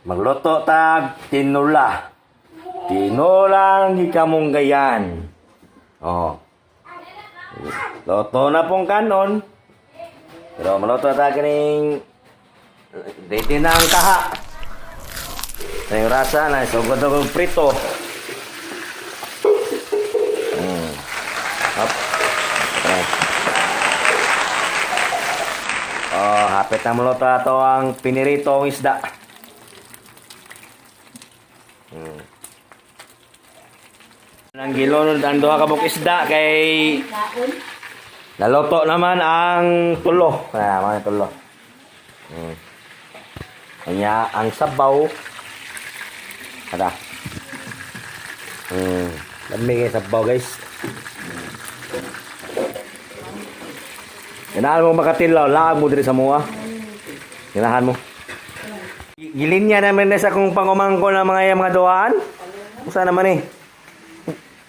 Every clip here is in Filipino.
Magluto tag tinula. Tinulang gikamunggayan. Oh. Luto na pong kanon. Pero maluto tag kining ready na ang kaha. Sa yung rasa na sugod og prito. Hop. Okay. Oh, hapit na maluto ato ang piniritong isda. Ang gilon ang duha ka buk isda kay naluto naman ang tulo. Mga tulo. Kanya ang sabaw. Ada. Dami kay sabaw guys. Ganahan mo makatilaw, laag mo diri sa mua. Ganahan mo. Gilinya naman na sa kung pangumangko ng mga duhaan. Usa naman eh.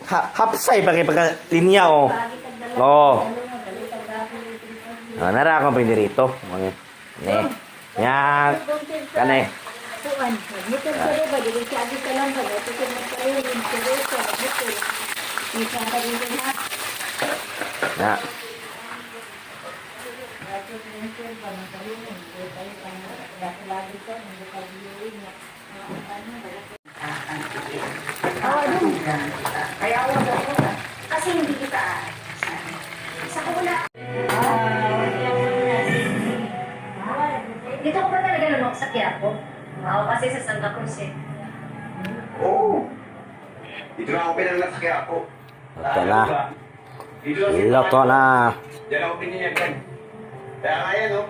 Hapsay pa kay pagkalinya oh. Oh. Nara akong pinirito. Ne. Nya. Kane. Na. Kaya ako kasi hindi kita sa kula. Dito ko ba talaga lunok sa Quiapo? Oo, kasi sa Santa Cruz eh. Oo. Dito na ako pinanganak sa Quiapo. Ito na. Luto na. Diyan ako pininyagan. Kaya kaya no?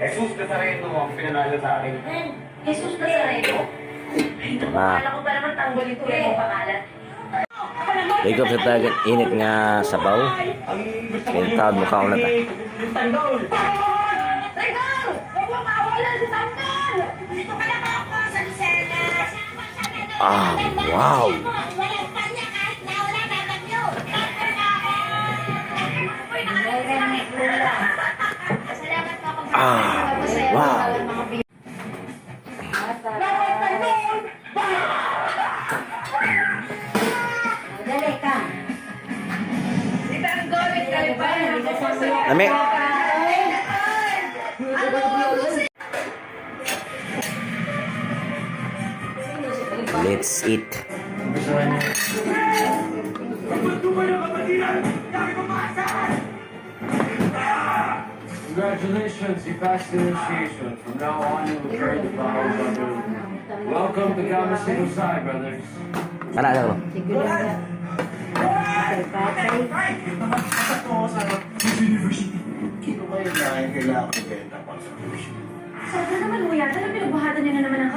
Jesus Nazareno ang pinanalo sa akin. Jesus Nazareno? Akala ko ba naman tanggol ito yung pangalan? Ligop sa tagat init nga sabaw. Yung tawad mo kauna ta. Tanggol! Huwag mo mawalan si Tanggol! Dito ka lang ako sa Lucenas! Ah, wow. Walang kanya kahit na wala na bagyo! Salamat po ako. Wow. Dali ka. Si Tanggol, ikaw ba? Lami. Let's eat. Congratulations, you passed the initiation. From now on, you will carry the vows under. Welcome to Kamasino Sai, brothers. Ano ako? Kino ba yung kailangan ko benta pa sa tuition? Sana naman, Kuya. Talagang pinagbuhatan niyo na naman ang